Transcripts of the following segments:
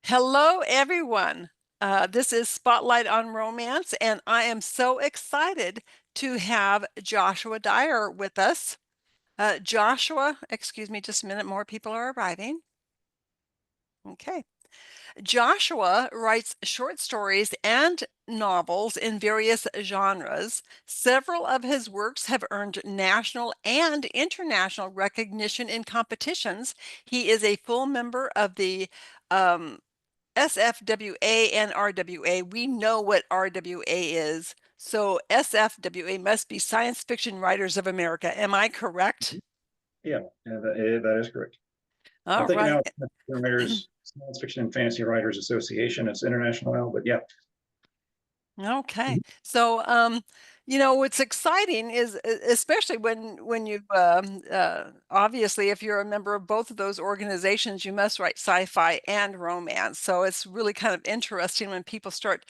Hello, everyone. This is Spotlight on Romance, and I am so excited to have Joshua Dyer with us. Joshua, excuse me just a minute, more people are arriving. Okay. Joshua writes short stories and novels in various genres. Several of his works have earned national and international recognition in competitions. He is a full member of the um, SFWA and RWA. We know what RWA is. So SFWA must be Science Fiction Writers of America. Am I correct? Yeah, that is correct. I All think right. now it's Writers, Science Fiction and Fantasy Writers Association. It's international now, but yeah. Okay. So, what's exciting is especially when you obviously if you're a member of both of those organizations, you must write sci-fi and romance. So it's really kind of interesting when people start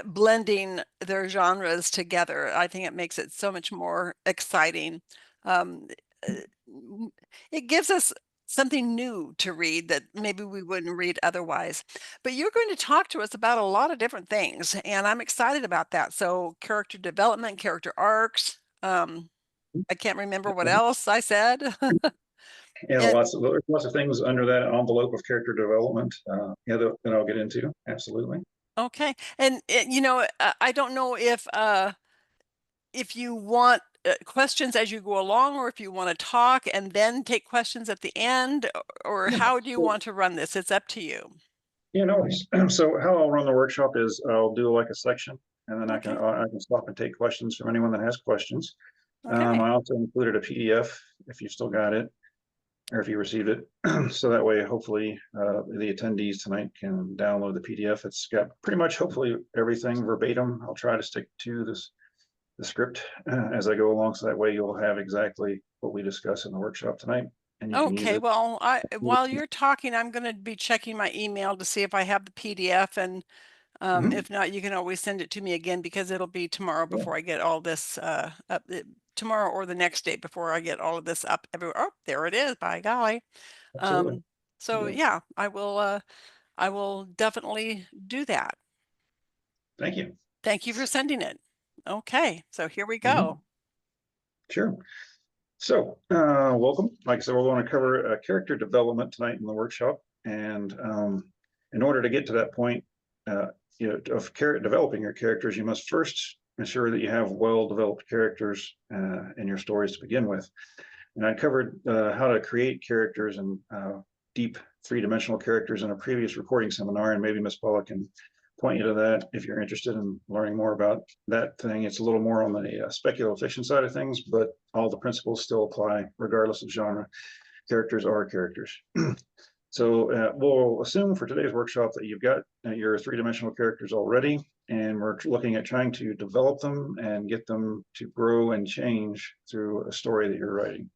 blending their genres together. I think it makes it so much more exciting. Um, uh, it gives us something new to read that maybe we wouldn't read otherwise. But you're going to talk to us about a lot of different things, and I'm excited about that. So, character development, character arcs. I can't remember what else I said. Yeah, And lots of things under that envelope of character development. Yeah, that I'll get into. Absolutely. okay, and I don't know if you want questions as you go along, or if you want to talk and then take questions at the end, or Yeah. how do you So, want to run this? It's up to you. yeah, no worries. So how I'll run the workshop is I'll do like a section, and then Okay. I can stop and take questions from anyone that has questions. Okay. I also included a PDF if you still got it, or if you received it. So that way, hopefully, the attendees tonight can download the PDF. It's got pretty much, hopefully, everything verbatim. I'll try to stick to the script as I go along, so that way you'll have exactly what we discuss in the workshop tonight, and you can use Okay, it. well, while you're talking, I'm going to be checking my email to see if I have the PDF, and Mhm. if not, you can always send it to me again because it'll be tomorrow Yeah, before I get all this up. Tomorrow or the next day before I get all of this up everywhere. Oh, there it is. By golly. absolutely. So Yeah. yeah, I will definitely do that. Thank you. Thank you for sending it. Okay, so here we Mhm. go. Sure. So, welcome. Like I said, we're going to cover character development tonight in the workshop. And in order to get to that point, uh, of developing your characters, you must first ensure that you have well-developed characters in your stories to begin with. And I covered how to create characters and deep three-dimensional characters in a previous recording seminar, and maybe Miss Paula can point you to that if you're interested in learning more about that thing. It's a little more on the speculative fiction side of things, but all the principles still apply regardless of genre. Characters are characters. So we'll assume for today's workshop that you've got your three-dimensional characters already, and we're looking at trying to develop them and get them to grow and change through a story that you're writing.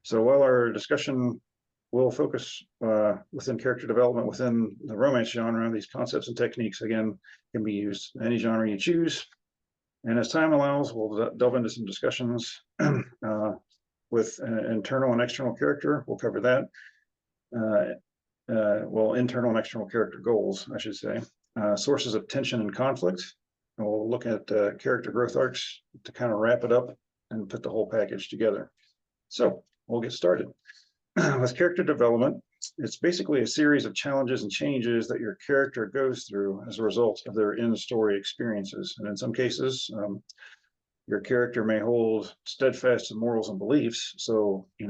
So while our discussion will focus within character development within the romance genre, these concepts and techniques, again, can be used in any genre you choose. And as time allows, we'll delve into some discussions with internal and external character. We'll cover that. Well, internal and external character goals, I should say. Sources of tension and conflict. And we'll look at character growth arcs to kind of wrap it up and put the whole package together. So we'll get started. With character development, it's basically a series of challenges and changes that your character goes through as a result of their in-story experiences. And in some cases, your character may hold steadfast to morals and beliefs. So, you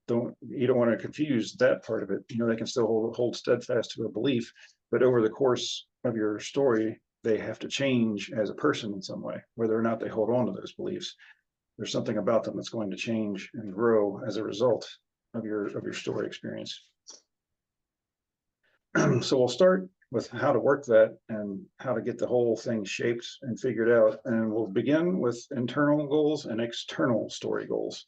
don't want to confuse that part of it. They can still hold steadfast to a belief, but over the course of your story, they have to change as a person in some way, whether or not they hold on to those beliefs. There's something about them that's going to change and grow as a result of your story experience. So we'll start with how to work that and how to get the whole thing shaped and figured out. And we'll begin with internal goals and external story goals.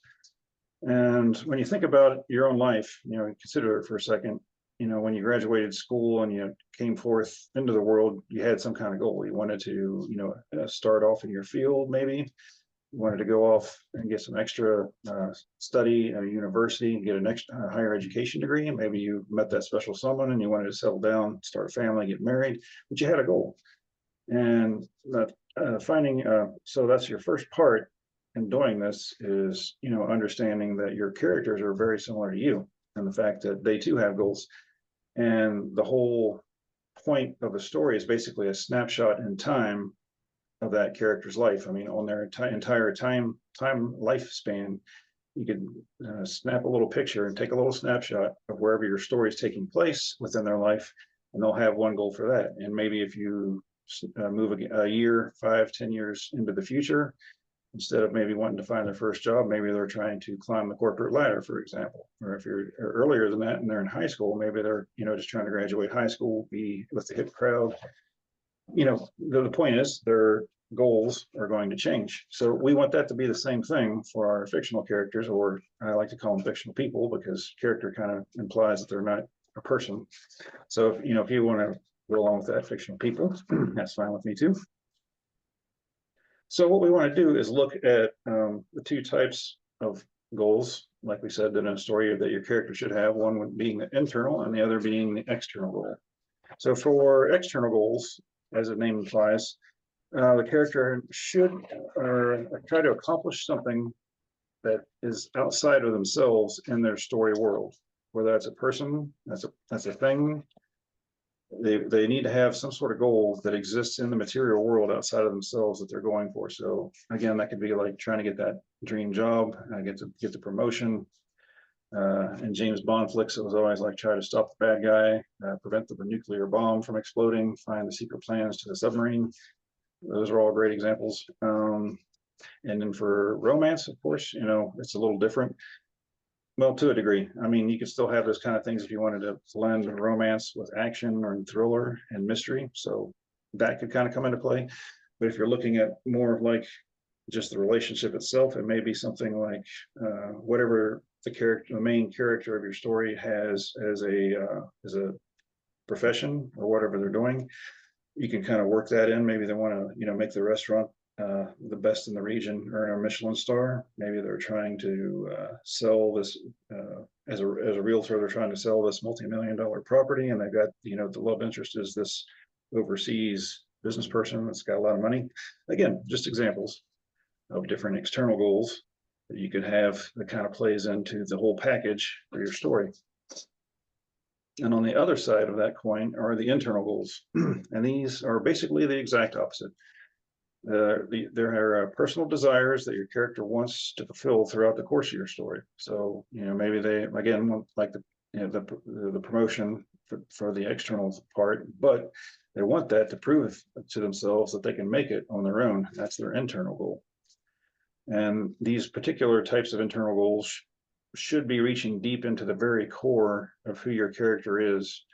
And when you think about your own life, consider it for a second. When you graduated school and you came forth into the world, you had some kind of goal. You wanted to, start off in your field, maybe. wanted to go off and get some extra study at a university and get an extra higher education degree, and maybe you met that special someone and you wanted to settle down, start a family, get married, but you had a goal. And that finding, so that's your first part in doing this is, understanding that your characters are very similar to you, and the fact that they too have goals. And the whole point of the story is basically a snapshot in time of that character's life. I mean, on their entire time lifespan, you could snap a little picture and take a little snapshot of wherever your story is taking place within their life, and they'll have one goal for that. And maybe if you move a year, 5, 10 years into the future, instead of maybe wanting to find their first job, maybe they're trying to climb the corporate ladder, for example. Or if you're earlier than that and they're in high school, maybe they're just trying to graduate high school, be with the hip crowd. The point is their goals are going to change. So we want that to be the same thing for our fictional characters, or I like to call them fictional people, because character kind of implies that they're not a person. So if you want to go along with that, fictional people, that's fine with me too. So what we want to do is look at the two types of goals, like we said, that in a story that your character should have, one being the internal and the other being the external goal. So for external goals, as the name implies, the character should try to accomplish something that is outside of themselves in their story world, whether that's a person, that's a thing. They need to have some sort of goal that exists in the material world outside of themselves that they're going for. So again, that could be like trying to get that dream job, get the promotion. In James Bond flicks, it was always like try to stop the bad guy, prevent the nuclear bomb from exploding, find the secret plans to the submarine. Those are all great examples. And then for romance, of course, it's a little different. Well, to a degree. I mean, you could still have those kind of things if you wanted to blend romance with action or thriller and mystery. So that could kind of come into play. But if you're looking at more of like just the relationship itself, it may be something like whatever the main character of your story has as a profession or whatever they're doing. You can kind of work that in. Maybe they want to, make the restaurant the best in the region, earn a Michelin star. Maybe they're trying to sell this as a realtor. They're trying to sell this multi-million-dollar property, and they've got the love interest is this overseas business person that's got a lot of money. Again, just examples of different external goals that you could have that kind of plays into the whole package for your story. And on the other side of that coin are the internal goals, and these are basically the exact opposite. There are personal desires that your character wants to fulfill throughout the course of your story. So maybe they again want like the promotion for the external part, but they want that to prove to themselves that they can make it on their own. That's their internal goal. And these particular types of internal goals should be reaching deep into the very core of who your character is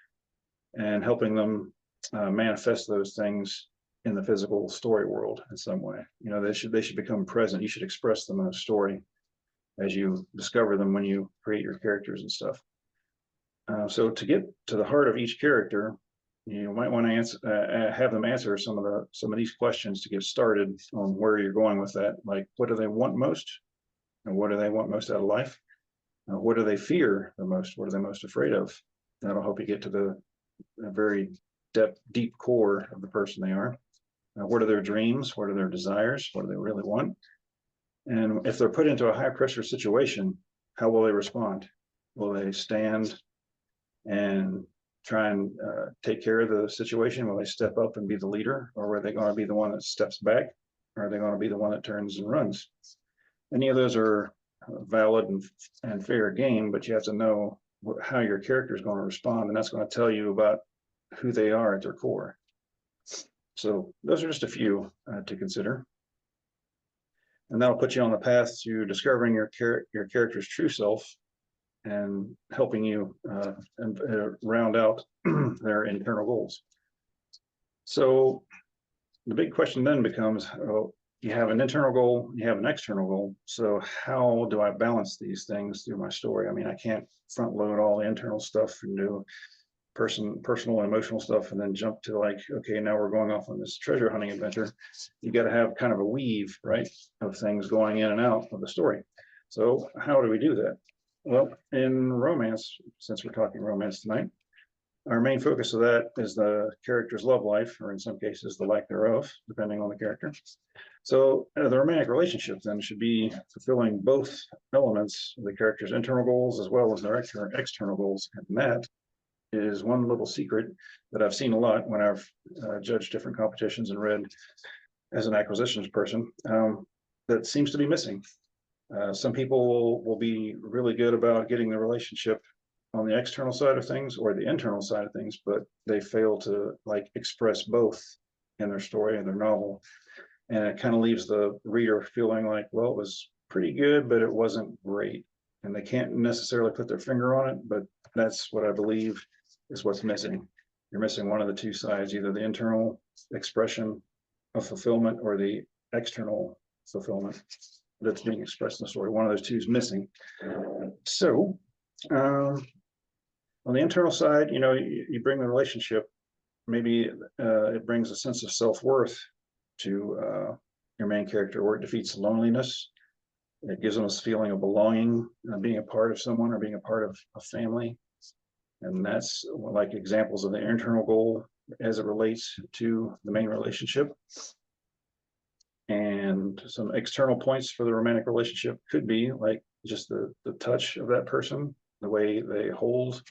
and helping them manifest those things in the physical story world in some way. They should become present. You should express them in a story as you discover them when you create your characters and stuff. So to get to the heart of each character, you might want to have them answer some of these questions to get started on where you're going with that. Like, what do they want most, and what do they want most out of life? What do they fear the most? What are they most afraid of? That'll help you get to the very deep core of the person they are. What are their dreams? What are their desires? What do they really want? And if they're put into a high pressure situation, how will they respond? Will they stand and try and take care of the situation? Will they step up and be the leader, or are they going to be the one that steps back? Or are they going to be the one that turns and runs? Any of those are valid and fair game, but you have to know how your character is going to respond, and that's going to tell you about who they are at their core. So those are just a few to consider. And that'll put you on the path to discovering your character's true self and helping you round out their internal goals. So the big question then becomes, you have an internal goal, you have an external goal. So how do I balance these things through my story? I mean, I can't front load all the internal stuff and do personal and emotional stuff, and then jump to like, okay, now we're going off on this treasure hunting adventure. You got to have kind of a weave, right, of things going in and out of the story. So how do we do that? Well, in romance, since we're talking romance tonight, our main focus of that is the character's love life, or in some cases, the lack thereof, depending on the character. So the romantic relationship then should be fulfilling both elements of the character's internal goals as well as their external goals. And that is one little secret that I've seen a lot when I've judged different competitions and read as an acquisitions person, that seems to be missing. Some people will be really good about getting the relationship on the external side of things or the internal side of things, but they fail to like express both in their story and their novel. And it kind of leaves the reader feeling like, well, it was pretty good, but it wasn't great. And they can't necessarily put their finger on it, but that's what I believe is what's missing. You're missing one of the two sides, either the internal expression of fulfillment or the external fulfillment that's being expressed in the story. One of those two is missing. So on the internal side, you bring the relationship, maybe it brings a sense of self-worth to your main character, or it defeats loneliness. It gives them this feeling of belonging, being a part of someone or being a part of a family. And that's like examples of the internal goal as it relates to the main relationship. And some external points for the romantic relationship could be like just the touch of that person, the way they hold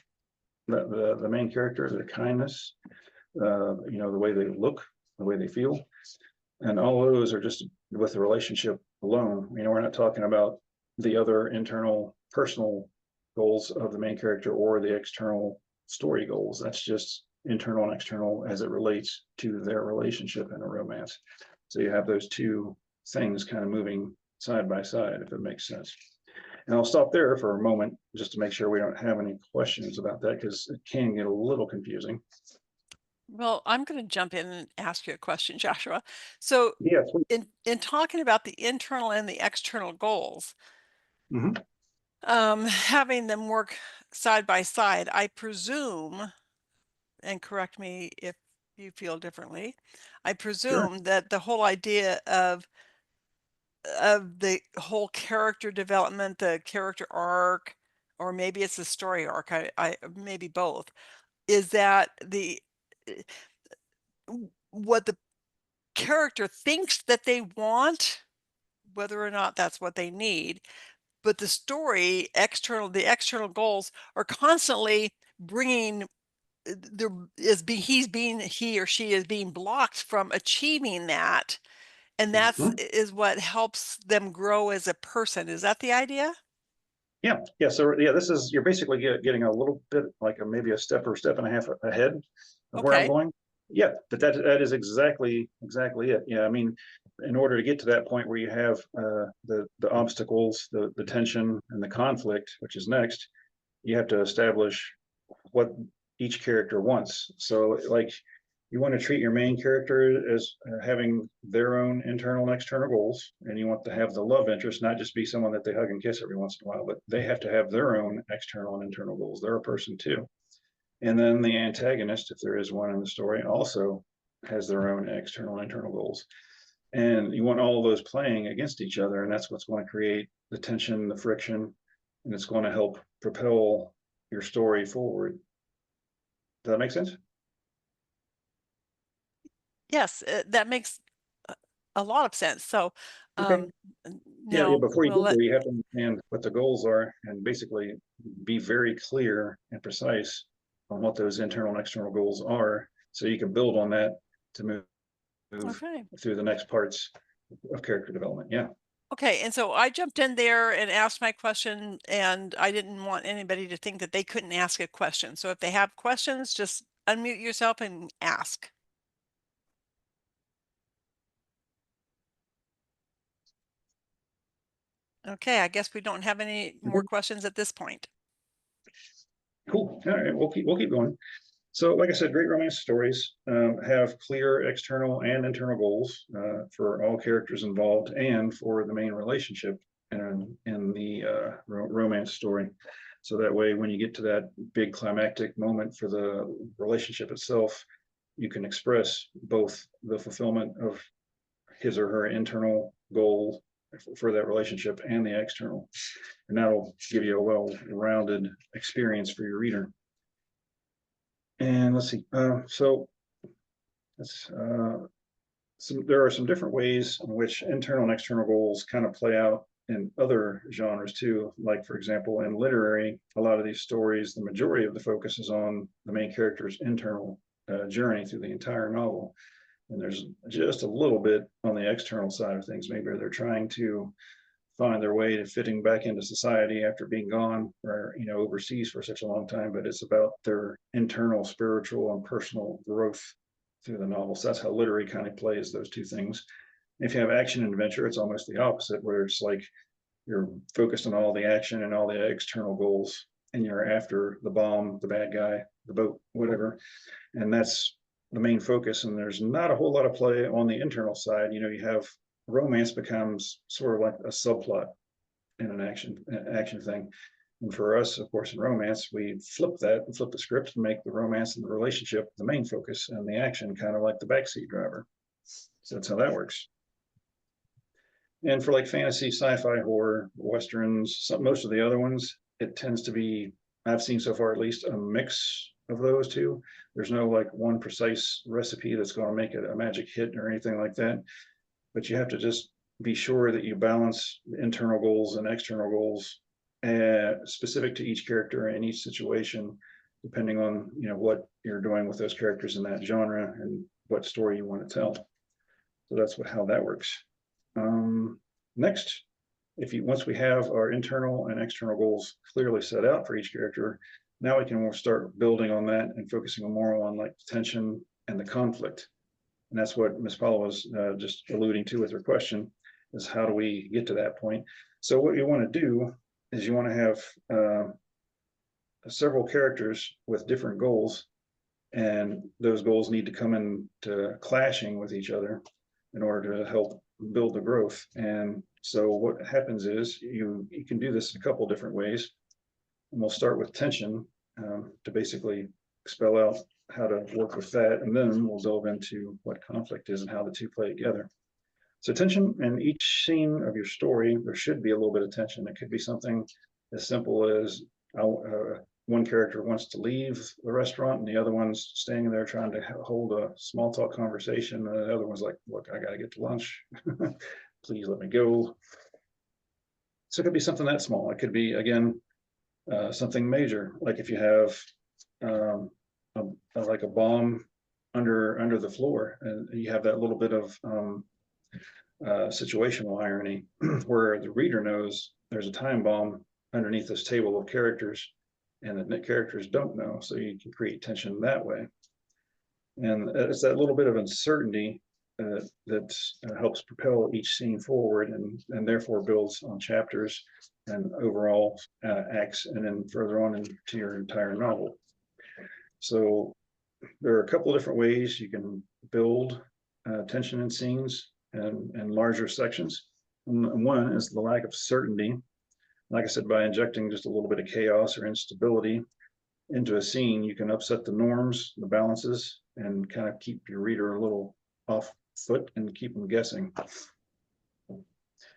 the main character, their kindness, the way they look, the way they feel. And all those are just with the relationship alone. We're not talking about the other internal personal goals of the main character or the external story goals. That's just internal and external as it relates to their relationship in a romance. So you have those two things kind of moving side by side, if it makes sense. And I'll stop there for a moment just to make sure we don't have any questions about that, because it can get a little confusing. Well, I'm going to jump in and ask you a question, Joshua. So, Yeah. in talking about the internal and the external goals, Mm-hmm. having them work side by side, I presume, and correct me if you feel differently, I Sure. presume that the whole idea of the whole character development, the character arc, or maybe it's the story arc, I maybe both, is that what the character thinks that they want, whether or not that's what they need, but the external goals are constantly bringing there is be he or she is being blocked from achieving that, and that's Mhm. is what helps them grow as a person. Is that the idea? Yeah, yeah. So yeah, this is you're basically getting a little bit like maybe a step or step and a half ahead of where I'm Okay. going. Yeah, but that is exactly it. Yeah, I mean, in order to get to that point where you have the obstacles, the tension, and the conflict, which is next, you have to establish what each character wants. So like you want to treat your main character as having their own internal and external goals, and you want to have the love interest not just be someone that they hug and kiss every once in a while, but they have to have their own external and internal goals. They're a person too. And then the antagonist, if there is one in the story, also has their own external and internal goals. And you want all of those playing against each other, and that's what's going to create the tension, the friction, and it's going to help propel your story forward. Does that make sense? Yes, that makes a lot of sense. So, Okay. um, Yeah, now before you we'll get let there, you have to understand what the goals are and basically be very clear and precise on what those internal and external goals are, so you can build on that to move okay. through the next parts of character development. Yeah. Okay, and so I jumped in there and asked my question, and I didn't want anybody to think that they couldn't ask a question. So if they have questions, just unmute yourself and ask. Okay, I guess we don't have any more Mhm. questions at this point. Cool. All right, we'll keep going. So, like I said, great romance stories have clear external and internal goals for all characters involved and for the main relationship in the romance story. So that way, when you get to that big climactic moment for the relationship itself, you can express both the fulfillment of his or her internal goal for that relationship and the external. And that'll give you a well-rounded experience for your reader. And let's see, so there are some different ways in which internal and external goals kind of play out in other genres too. Like, for example, in literary, a lot of these stories, the majority of the focus is on the main character's internal journey through the entire novel. And there's just a little bit on the external side of things. Maybe they're trying to find their way to fitting back into society after being gone or overseas for such a long time, but it's about their internal spiritual and personal growth through the novel. So that's how literary kind of plays those two things. If you have action and adventure, it's almost the opposite, where it's like you're focused on all the action and all the external goals, and you're after the bomb, the bad guy, the boat, whatever, and that's the main focus. And there's not a whole lot of play on the internal side. You have romance becomes sort of like a subplot in an action thing. And for us, of course, in romance, we flip that and flip the script and make the romance and the relationship the main focus, and the action kind of like the backseat driver. So that's how that works. And for like fantasy, sci-fi, horror, westerns, most of the other ones, it tends to be, I've seen so far at least, a mix of those two. There's no like one precise recipe that's going to make it a magic hit or anything like that. But you have to just be sure that you balance internal goals and external goals specific to each character and each situation, depending on what you're doing with those characters in that genre and what story you want to tell. So that's how that works. Next, once we have our internal and external goals clearly set out for each character, now we can start building on that and focusing more on like the tension and the conflict. And that's what Ms. Paula was just alluding to with her question, is how do we get to that point? So what you want to do is you want to have several characters with different goals, and those goals need to come into clashing with each other in order to help build the growth. And so what happens is you can do this in a couple different ways. And we'll start with tension to basically spell out how to work with that, and then we'll delve into what conflict is and how the two play together. So tension in each scene of your story, there should be a little bit of tension. It could be something as simple as one character wants to leave the restaurant and the other one's staying there trying to hold a small talk conversation, and the other one's like, look, I gotta get to lunch. Please let me go. So it could be something that small. It could be, again, something major, like if you have like a bomb under the floor, and you have that little bit of situational irony where the reader knows there's a time bomb underneath this table of characters, and the characters don't know, so you can create tension that way. And it's that little bit of uncertainty that helps propel each scene forward, and therefore builds on chapters and overall acts, and then further on into your entire novel. So there are a couple of different ways you can build tension in scenes and larger sections. And one is the lack of certainty. Like I said, by injecting just a little bit of chaos or instability into a scene, you can upset the norms, the balances, and kind of keep your reader a little off foot and keep them guessing.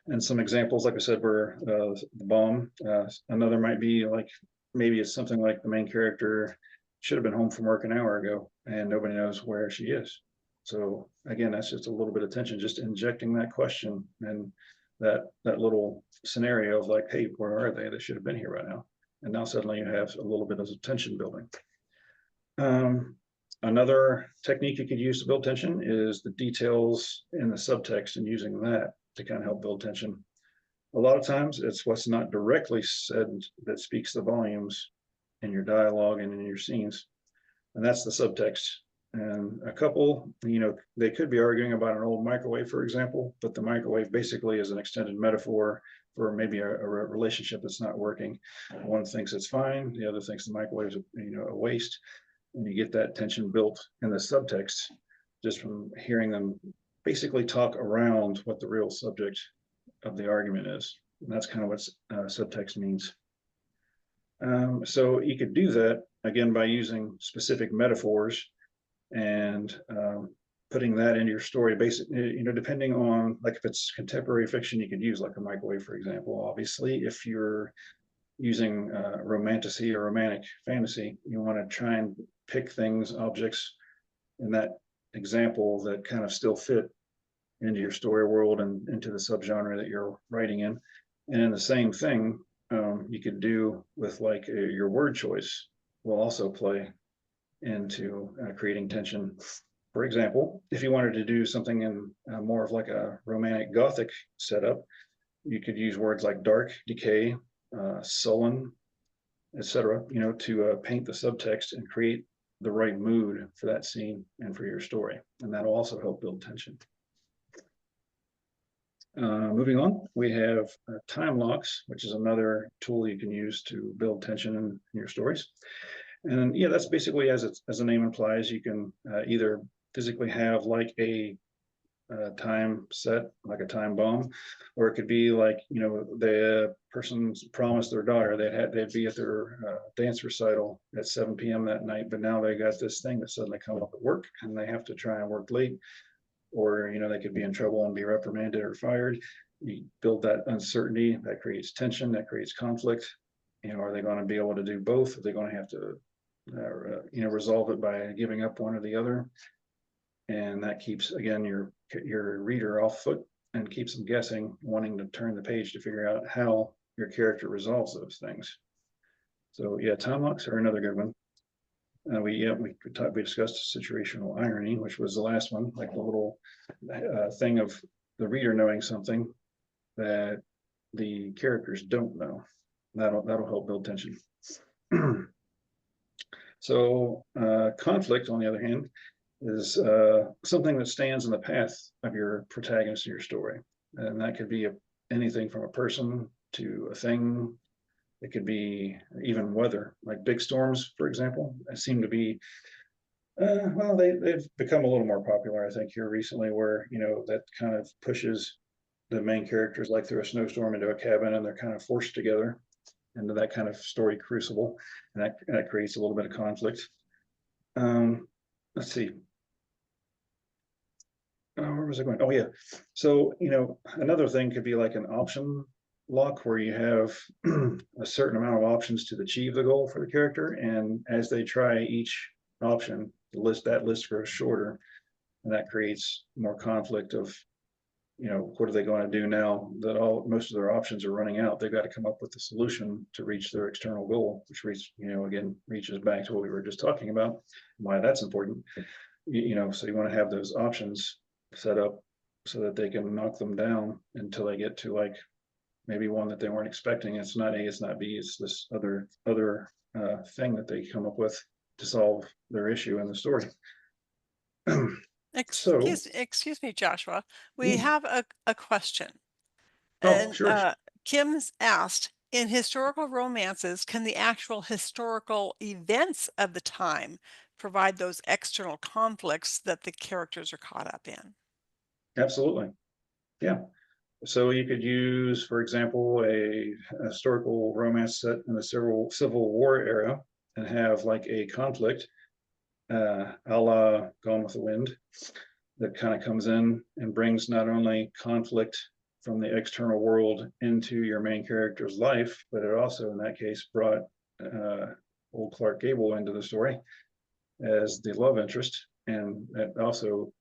And some examples, like I said, were the bomb. Another might be like, maybe it's something like the main character should have been home from work an hour ago and nobody knows where she is. So again, that's just a little bit of tension, just injecting that question and that little scenario of like, hey, where are they? They should have been here right now. And now suddenly you have a little bit of tension building. Another technique you could use to build tension is the details in the subtext, and using that to kind of help build tension. A lot of times it's what's not directly said that speaks the volumes in your dialogue and in your scenes, and that's the subtext. And a couple, they could be arguing about an old microwave, for example, but the microwave basically is an extended metaphor for maybe a relationship that's not working. One thinks it's fine, the other thinks the microwave is a waste, and you get that tension built in the subtext just from hearing them basically talk around what the real subject of the argument is. And that's kind of what subtext means. So you could do that again by using specific metaphors and putting that into your story. Basically, depending on, like, if it's contemporary fiction, you could use like a microwave, for example. Obviously, if you're using romantasy or romantic fantasy, you want to try and pick things, objects in that example that kind of still fit into your story world and into the subgenre that you're writing in. And then the same thing you could do with like your word choice will also play into creating tension. For example, if you wanted to do something in more of like a romantic gothic setup, you could use words like dark, decay, sullen, etc., to paint the subtext and create the right mood for that scene and for your story. And that'll also help build tension. Moving on, we have time locks, which is another tool you can use to build tension in your stories. And yeah, that's basically, as the name implies, you can either physically have like a time set, like a time bomb, or it could be like, the person's promised their daughter they'd be at their dance recital at 7 p.m. that night, but now they got this thing that suddenly come up at work and they have to try and work late, or they could be in trouble and be reprimanded or fired. You build that uncertainty, that creates tension, that creates conflict. Are they going to be able to do both? Are they going to have to resolve it by giving up one or the other? And that keeps, again, your reader off foot and keeps them guessing, wanting to turn the page to figure out how your character resolves those things. So yeah, time locks are another good one. We discussed situational irony, which was the last one, like the little thing of the reader knowing something that the characters don't know. That'll help build tension. So conflict, on the other hand, is something that stands in the path of your protagonist of your story. And that could be anything from a person to a thing. It could be even weather, like big storms, for example, seem to be, well, they've become a little more popular, I think, here recently, where, that kind of pushes the main characters like through a snowstorm into a cabin, and they're kind of forced together into that kind of story crucible. And that creates a little bit of conflict. Let's see. Where was I going? Oh yeah. So, another thing could be like an option lock where you have a certain amount of options to achieve the goal for the character. And as they try each option, that list grows shorter, and that creates more conflict of, what are they going to do now that most of their options are running out? They've got to come up with a solution to reach their external goal, which reaches back to what we were just talking about, why that's important. So you want to have those options set up so that they can knock them down until they get to like maybe one that they weren't expecting. It's not A, it's not B, it's this other thing that they come up with to solve their issue in the story. So, Excuse me, Joshua. We yeah. have a question. Oh, And sure. Kim's asked, in historical romances, can the actual historical events of the time provide those external conflicts that the characters are caught up in? Absolutely. Yeah. So you could use, for example, a historical romance set in the Civil War era and have like a conflict, a la Gone with the Wind, that kind of comes in and brings not only conflict from the external world into your main character's life, but it also, in that case, brought old Clark Gable into the story as the love interest, and that also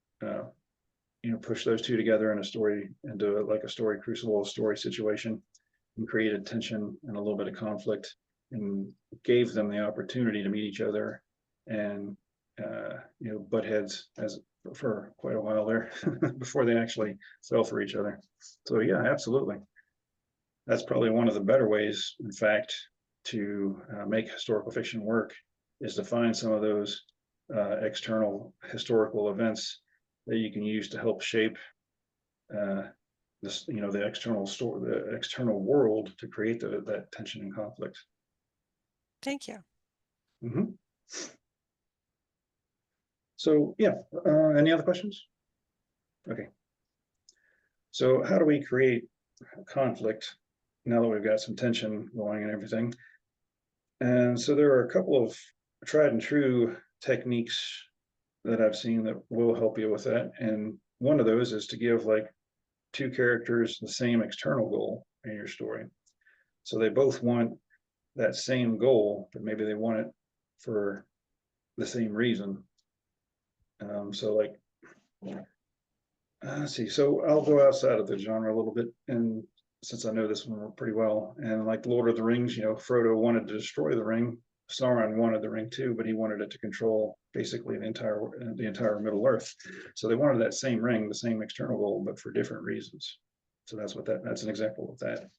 push those two together in a story, into like a story crucible, story situation, and created tension and a little bit of conflict, and gave them the opportunity to meet each other and butt heads as for quite a while there before they actually fell for each other. So yeah, absolutely. That's probably one of the better ways, in fact, to make historical fiction work, is to find some of those external historical events that you can use to help shape this, the external world, to create that tension and conflict. Thank you. Mm-hmm. So yeah, any other questions? Okay. So how do we create conflict now that we've got some tension going and everything? And so there are a couple of tried and true techniques that I've seen that will help you with that. And one of those is to give like two characters the same external goal in your story. So they both want that same goal, but maybe they want it for the same reason. So like, let's see. So I'll go outside of the genre a little bit, and since I know this one pretty well, and like Lord of the Rings, Frodo wanted to destroy the ring. Sauron wanted the ring too, but he wanted it to control basically the entire Middle Earth. So they wanted that same ring, the same external goal, but for different reasons. So that's an example of that.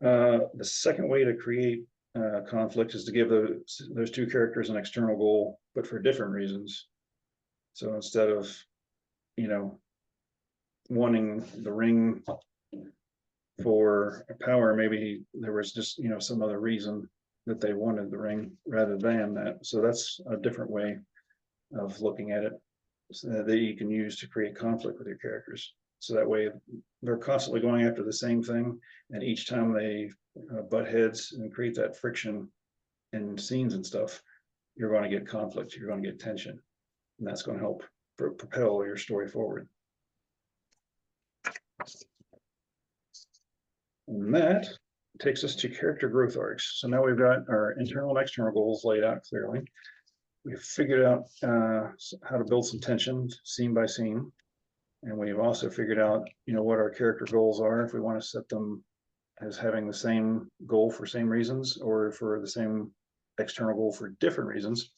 The second way to create conflict is to give those two characters an external goal, but for different reasons. So instead of, you know, wanting the ring for power, maybe there was just, some other reason that they wanted the ring rather than that. So that's a different way of looking at it that you can use to create conflict with your characters. So that way they're constantly going after the same thing, and each time they butt heads and create that friction in scenes and stuff, you're going to get conflict, you're going to get tension, and that's going to help propel your story forward. And that takes us to character growth arcs. So now we've got our internal and external goals laid out clearly. We've figured out how to build some tension scene by scene. And we've also figured out, what our character goals are, if we want to set them as having the same goal for same reasons, or for the same external goal for different reasons.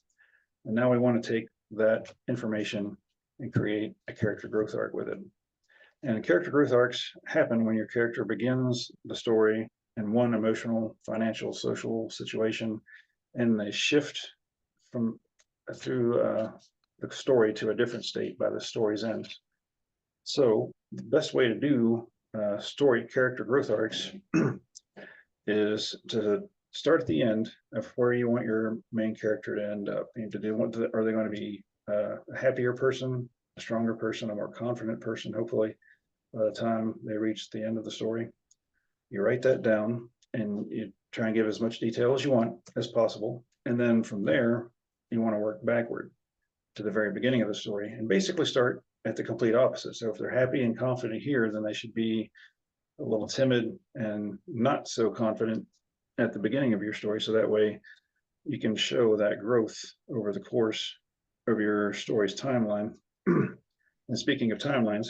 And now we want to take that information and create a character growth arc with it. And character growth arcs happen when your character begins the story in one emotional, financial, social situation, and they shift from through the story to a different state by the story's end. So the best way to do story character growth arcs is to start at the end of where you want your main character to end up. You to do are they going to be a happier person, a stronger person, a more confident person, hopefully, by the time they reach the end of the story. You write that down and you try and give as much detail as you want as possible. And then from there, you want to work backward to the very beginning of the story and basically start at the complete opposite. So if they're happy and confident here, then they should be a little timid and not so confident at the beginning of your story. So that way you can show that growth over the course of your story's timeline. And speaking of timelines,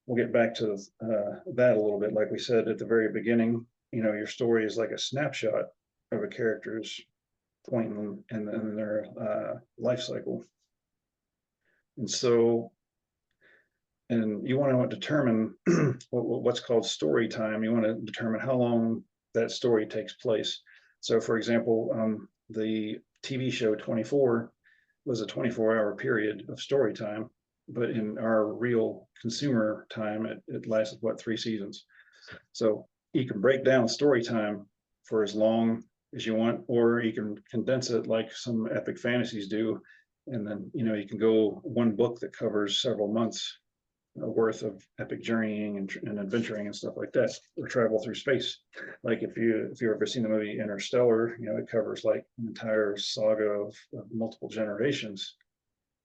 we'll get back to that a little bit. Like we said at the very beginning, your story is like a snapshot of a character's point in their life cycle. And so, and you want to determine what's called story time. You want to determine how long that story takes place. So, for example, the TV show 24 was a 24-hour period of story time, but in our real consumer time, it lasted, 3 seasons. So you can break down story time for as long as you want, or you can condense it like some epic fantasies do. And then, you can go one book that covers several months worth of epic journeying and adventuring and stuff like that, or travel through space. Like if you've ever seen the movie Interstellar, it covers like an entire saga of multiple generations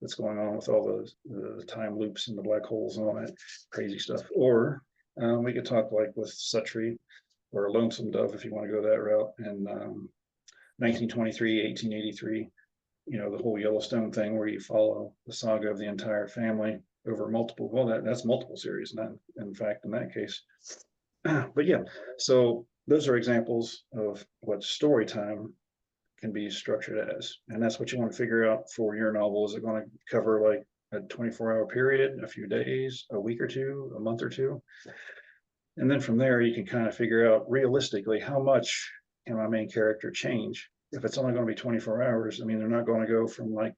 that's going on with all the time loops and the black holes and all that crazy stuff. Or we could talk like with Suttree or Lonesome Dove if you want to go that route. And 1923, 1883, the whole Yellowstone thing where you follow the saga of the entire family over multiple, that's multiple series, not in fact in that case. But yeah, so those are examples of what story time can be structured as. And that's what you want to figure out for your novel. Is it going to cover like a 24-hour period, a few days, a week or two, a month or two? And then from there, you can kind of figure out realistically how much can my main character change. If it's only going to be 24 hours, I mean, they're not going to go from like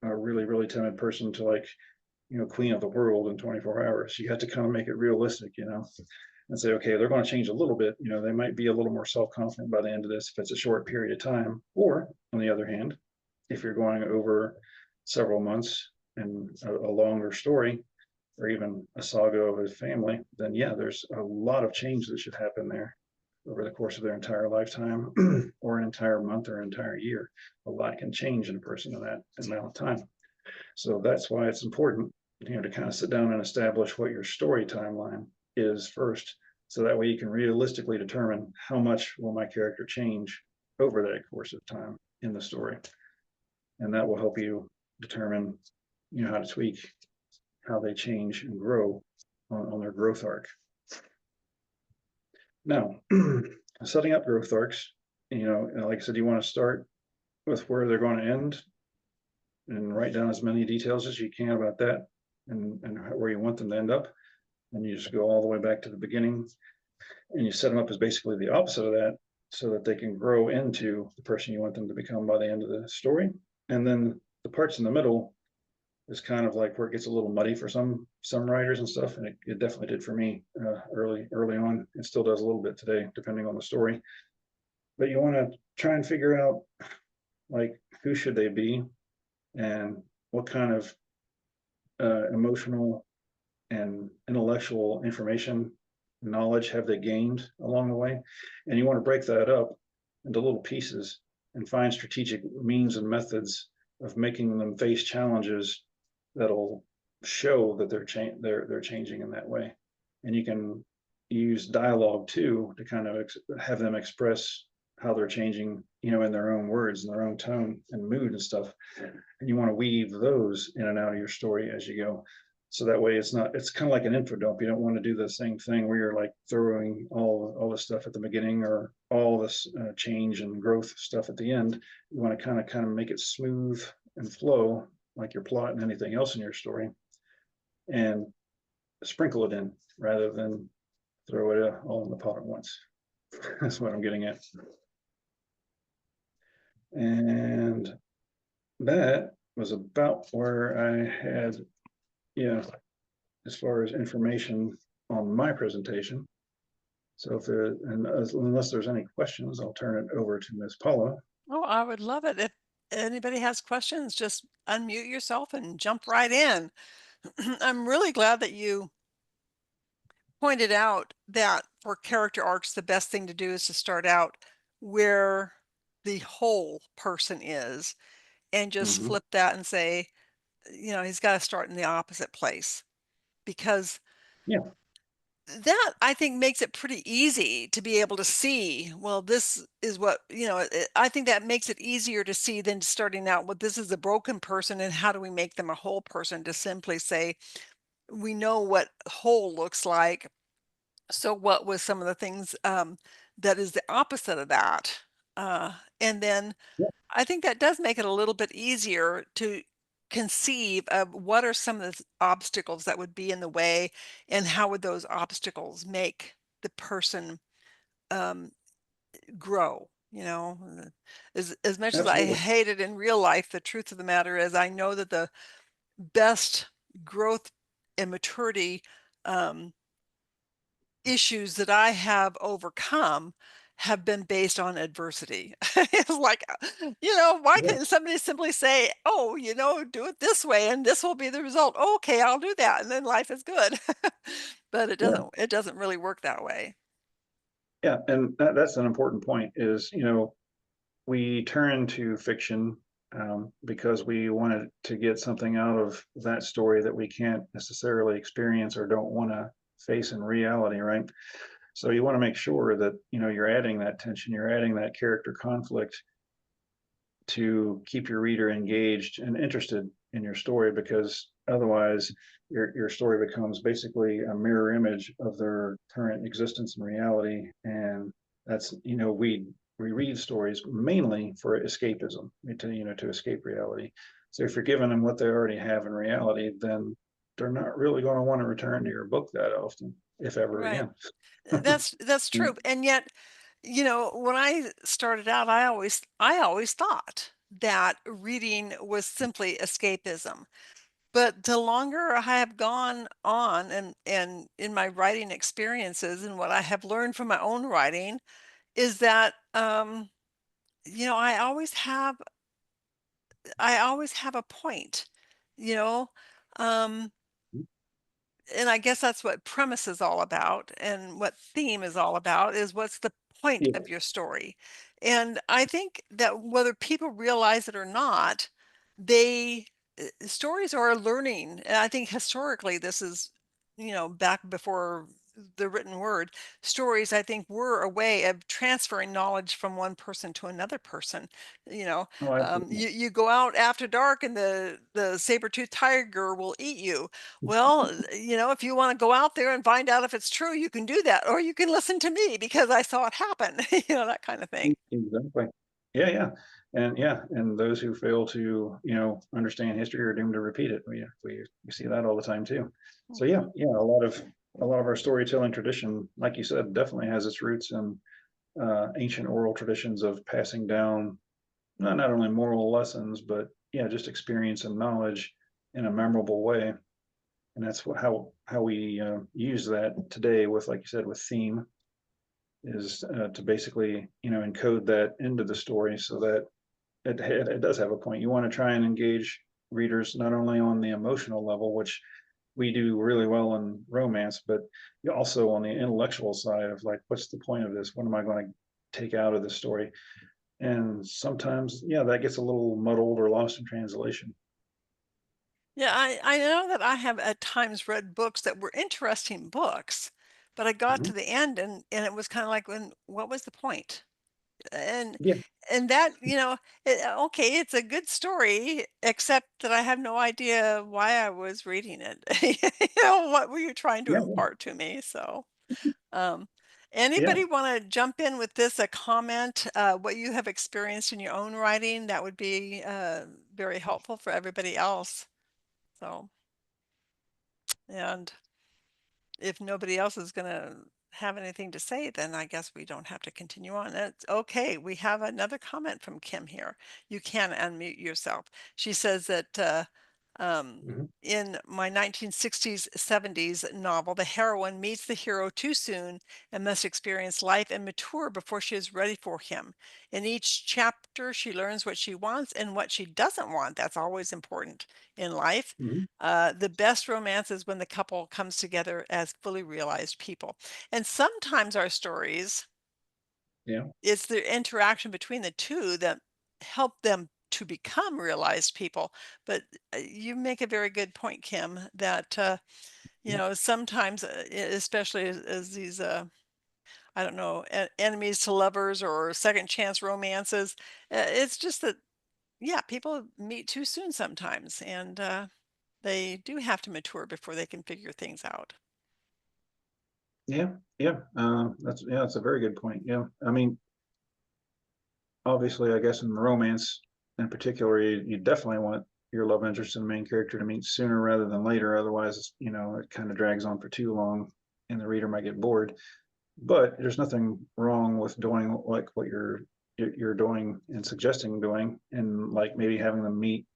a really, really timid person to like, queen of the world in 24 hours. You have to kind of make it realistic, and say, okay, they're going to change a little bit. They might be a little more self-confident by the end of this if it's a short period of time. Or on the other hand, if you're going over several months and a longer story, or even a saga of a family, then yeah, there's a lot of change that should happen there. over the course of their entire lifetime or an entire month or entire year. A lot can change in a person in that amount of time. So that's why it's important, to kind of sit down and establish what your story timeline is first. So that way you can realistically determine how much will my character change over that course of time in the story. And that will help you determine, how to tweak how they change and grow on their growth arc. Now, setting up growth arcs, like I said, you want to start with where they're going to end and write down as many details as you can about that and where you want them to end up. And you just go all the way back to the beginning and you set them up as basically the opposite of that so that they can grow into the person you want them to become by the end of the story. And then the parts in the middle is kind of like where it gets a little muddy for some writers and stuff, and it definitely did for me early on. It still does a little bit today, depending on the story. But you want to try and figure out like who should they be and what kind of emotional and intellectual information knowledge have they gained along the way, and you want to break that up into little pieces and find strategic means and methods of making them face challenges that'll show that they're changing in that way. And you can use dialogue too to kind of have them express how they're changing, in their own words and their own tone and mood and stuff. And you want to weave those in and out of your story as you go. So that way it's kind of like an info dump. You don't want to do the same thing where you're like throwing all this stuff at the beginning or all this change and growth stuff at the end. You want to kind of make it smooth and flow like your plot and anything else in your story, and sprinkle it in rather than throw it all in the pot at once. That's what I'm getting at. And that was about where I had, as far as information on my presentation. So unless there's any questions, I'll turn it over to Ms. Paula. Oh, I would love it. If anybody has questions, just unmute yourself and jump right in. I'm really glad that you pointed out that for character arcs, the best thing to do is to start out where the whole person is and just Mm-hmm. flip that and say, he's got to start in the opposite place, because Yeah. that I think makes it pretty easy to be able to see, well, this is what, I think that makes it easier to see than starting out with this is a broken person and how do we make them a whole person, to simply say, we know what whole looks like. So what was some of the things that is the opposite of that? And then Yeah. I think that does make it a little bit easier to conceive of what are some of the obstacles that would be in the way, and how would those obstacles make the person um, grow. As much as I Absolutely. hate it in real life, the truth of the matter is I know that the best growth and maturity um, issues that I have overcome have been based on adversity. It's like, why Yeah. couldn't somebody simply say, "Oh, do it this way and this will be the result." "Oh, okay, I'll do that." And then life is good. But it Yeah. doesn't really work that way. Yeah. And that's an important point is, we turn to fiction because we wanted to get something out of that story that we can't necessarily experience or don't want to face in reality, right? So you want to make sure that you're adding that tension, you're adding that character conflict to keep your reader engaged and interested in your story, because otherwise your story becomes basically a mirror image of their current existence and reality. And that's, we read stories mainly for escapism, to escape reality. So if you're giving them what they already have in reality, then they're not really going to want to return to your book that often, if ever Right. again. That's Yeah. true. And yet, when I started out, I always thought that reading was simply escapism. But the longer I have gone on and in my writing experiences and what I have learned from my own writing is that I always have a point, you know. Um and I guess that's what premise is all about and what theme is all about is what's the point Yeah. of your story. And I think that whether people realize it or not, they stories are learning. And I think historically this is, back before the written word, stories I think were a way of transferring knowledge from one person to another person. You know, Oh, absolutely. you go out after dark and the saber-toothed tiger will eat you. Well, if you want to go out there and find out if it's true, you can do that, or you can listen to me because I saw it happen, that kind of thing. Exactly. Yeah, yeah. And those who fail to, understand history are doomed to repeat it. We see that all the time too. So Mhm. yeah, a lot of our storytelling tradition, like you said, definitely has its roots in ancient oral traditions of passing down not only moral lessons, but yeah, just experience and knowledge in a memorable way. And that's how we use that today with, like you said, with theme is to basically encode that into the story so that it does have a point. You want to try and engage readers not only on the emotional level, which we do really well in romance, but also on the intellectual side of like, what's the point of this? What am I going to take out of this story? And sometimes, yeah, that gets a little muddled or lost in translation. Yeah, I know that I have at times read books that were interesting books, but I got Mhm. to the end and it was kind of like, when what was the point? And Yeah, and that, okay, it's a good story, except that I have no idea why I was reading it. What were you trying to yeah, impart to me? So, um, yeah. anybody want to jump in with this, a comment, what you have experienced in your own writing? That would be very helpful for everybody else. So, and if nobody else is gonna have anything to say, then I guess we don't have to continue on. It's okay. We have another comment from Kim here. You can unmute yourself. She says that Mhm. in my 1960s, 70s novel, the heroine meets the hero too soon and must experience life and mature before she is ready for him. In each chapter, she learns what she wants and what she doesn't want. That's always important in life. Mhm. The best romance is when the couple comes together as fully realized people. And sometimes our stories, Yeah, it's the interaction between the two that help them to become realized people. But you make a very good point, Kim, that, yeah, sometimes, especially as these, I don't know, enemies to lovers or second chance romances, it's just that, yeah, people meet too soon sometimes. And, they do have to mature before they can figure things out. yeah, yeah. That's a very good point. Yeah, I mean, obviously, I guess in romance, in particular, you definitely want your love interest and main character to meet sooner rather than later. Otherwise, it kind of drags on for too long, and the reader might get bored. But there's nothing wrong with doing like what you're doing and suggesting doing, and like maybe having them meet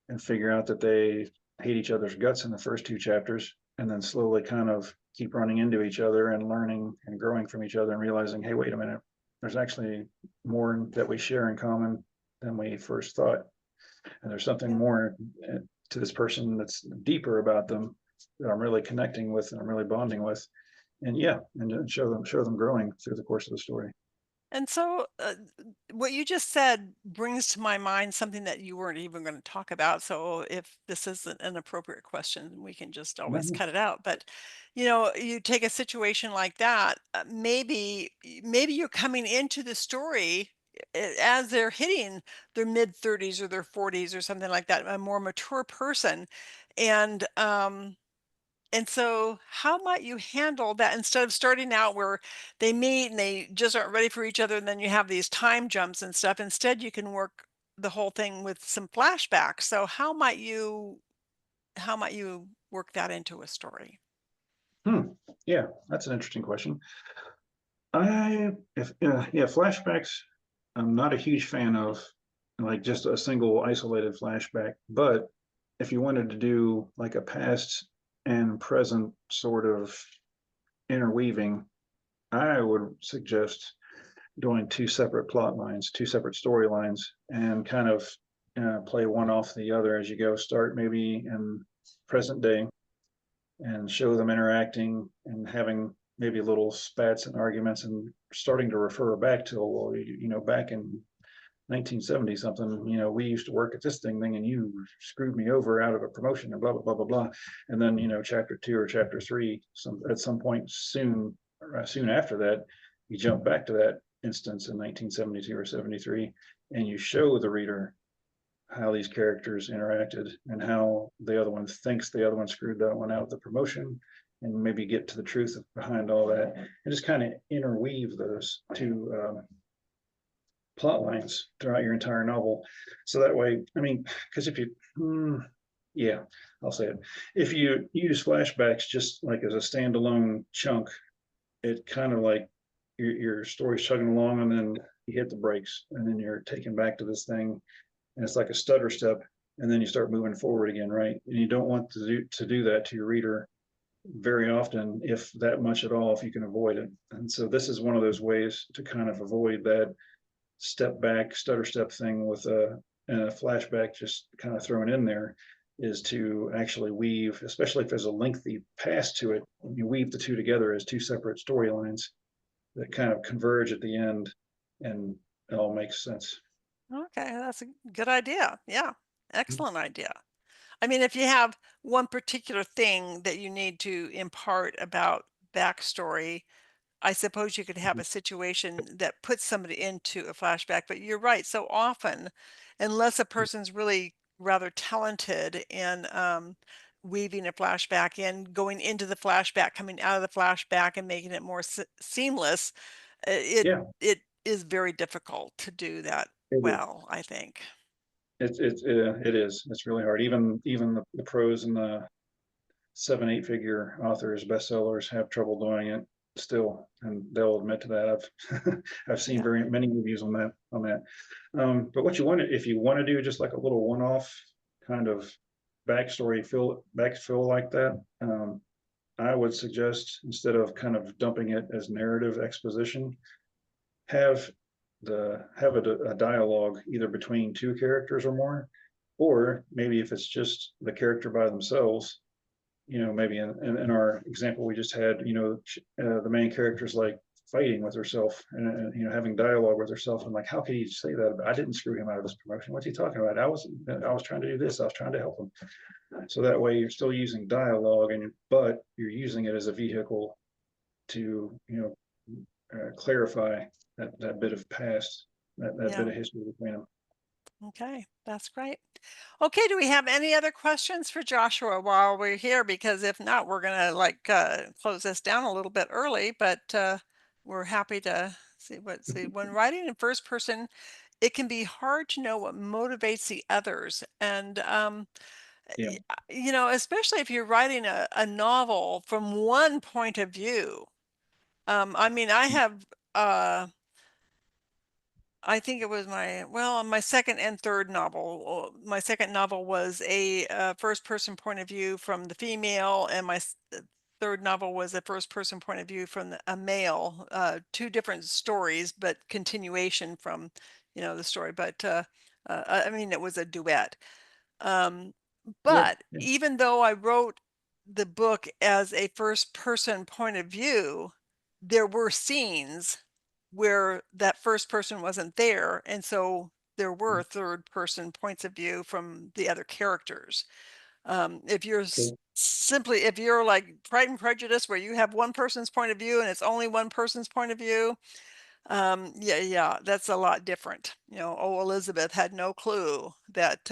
and figure out that they hate each other's guts in the first two chapters, and then slowly kind of keep running into each other and learning and growing from each other and realizing, hey, wait a minute, there's actually more that we share in common than we first thought, and there's something Yeah. more to this person that's deeper about them that I'm really connecting with and I'm really bonding with, and yeah, and show them growing through the course of the story. And so, what you just said brings to my mind something that you weren't even going to talk about. So, if this isn't an appropriate question, we can just always Yeah. cut it out. But, you take a situation like that. Maybe you're coming into the story as they're hitting their mid 30s or their 40s or something like that, a more mature person, and and so, how might you handle that instead of starting out where they meet and they just aren't ready for each other, and then you have these time jumps and stuff? Instead, you can work the whole thing with some flashbacks. So, how might you work that into a story? Hmm. Yeah, that's an interesting question. If yeah, flashbacks, I'm not a huge fan of, like just a single isolated flashback. But if you wanted to do like a past and present sort of interweaving, I would suggest doing two separate plot lines, two separate storylines, and kind of play one off the other as you go. Start maybe in present day and show them interacting and having maybe little spats and arguments and starting to refer back to, well, back in 1970 something, we used to work at this thing and you screwed me over out of a promotion and blah, blah, blah, blah, blah. And then, chapter 2 or chapter 3, at some point soon after that, you jump back to that instance in 1972 or 73, and you show the reader how these characters interacted and how the other one thinks the other one screwed that one out of the promotion, and maybe get to the truth behind all that, and just kind of interweave those two plot lines throughout your entire novel. So that way, I mean, because if you, yeah, I'll say it. If you use flashbacks just like as a standalone chunk, it kind of like your story's chugging along, and then you hit the brakes, and then you're taken back to this thing, and it's like a stutter step, and then you start moving forward again, right? And you don't want to do that to your reader very often, if that much at all, if you can avoid it. And so this is one of those ways to kind of avoid that step back, stutter step thing with a flashback just kind of thrown in there, is to actually weave, especially if there's a lengthy past to it, you weave the two together as two separate storylines that kind of converge at the end, and it all makes sense. Okay, that's a good idea. Yeah, excellent idea. I mean, if you have one particular thing that you need to impart about backstory, I suppose you could have a situation that puts somebody into a flashback, but you're right. So often, unless a person's really rather talented in weaving a flashback in, going into the flashback, coming out of the flashback, and making it more seamless, Yeah, it is very difficult to do that it is. well, I think. It is. It's really hard. Even the pros and the 7, 8 figure authors, bestsellers, have trouble doing it still, and they'll admit to that. I've I've seen Yeah, very many reviews on that. But what you want to, if you want to do just like a little one-off kind of backfill like that, I would suggest, instead of kind of dumping it as narrative exposition, have a dialogue either between two characters or more, or maybe if it's just the character by themselves, maybe in our example we just had, the main character's like fighting with herself, and having dialogue with herself, and like, how could he say that? I didn't screw him out of this promotion. What's he talking about? I was trying to do this. I was trying to help him. So that way you're still using dialogue, but you're using it as a vehicle to clarify that bit of past, that bit yeah. of history between them. Okay, that's great. Okay, do we have any other questions for Joshua while we're here? Because if not, we're gonna like close this down a little bit early, but we're happy to see. When writing in first person, it can be hard to know what motivates the others. And Yeah. especially if you're writing a novel from one point of view. I mean, I have I think it was my second and third novel. My second novel was a first person point of view from the female, and third novel was a first person point of view from a male. Two different stories, but continuation from, the story. But I mean, it was a duet. Um, Yeah. but Yeah. even though I wrote the book as a first person point of view, there were scenes where that first person wasn't there. And so there were third person points of view from the other characters. If you're Cool. simply, if you're like Pride and Prejudice, where you have one person's point of view and it's only one person's point of view, yeah, that's a lot different. Oh, Elizabeth had no clue that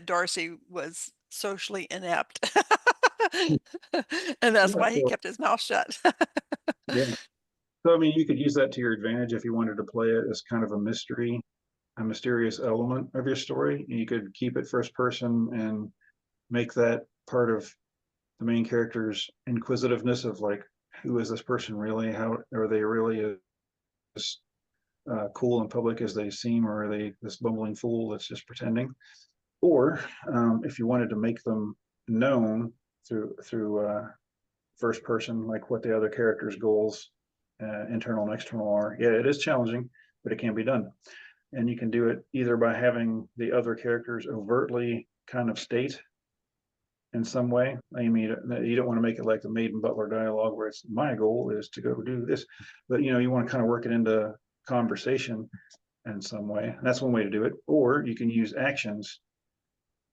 Darcy was socially inept. And that's Yeah. why he So, kept his mouth shut. yeah. So I mean, you could use that to your advantage if you wanted to play it as kind of a mysterious element of your story. You could keep it first person and make that part of the main character's inquisitiveness of like, who is this person really? How are they really as cool in public as they seem, or are they this bumbling fool that's just pretending? Or if you wanted to make them known through first person, like what the other character's goals, internal and external, are. Yeah, it is challenging, but it can be done. And you can do it either by having the other characters overtly kind of state in some way. I mean, you don't want to make it like the maid and butler dialogue where it's my goal is to go do this, but you want to kind of work it into conversation in some way. And that's one way to do it. Or you can use actions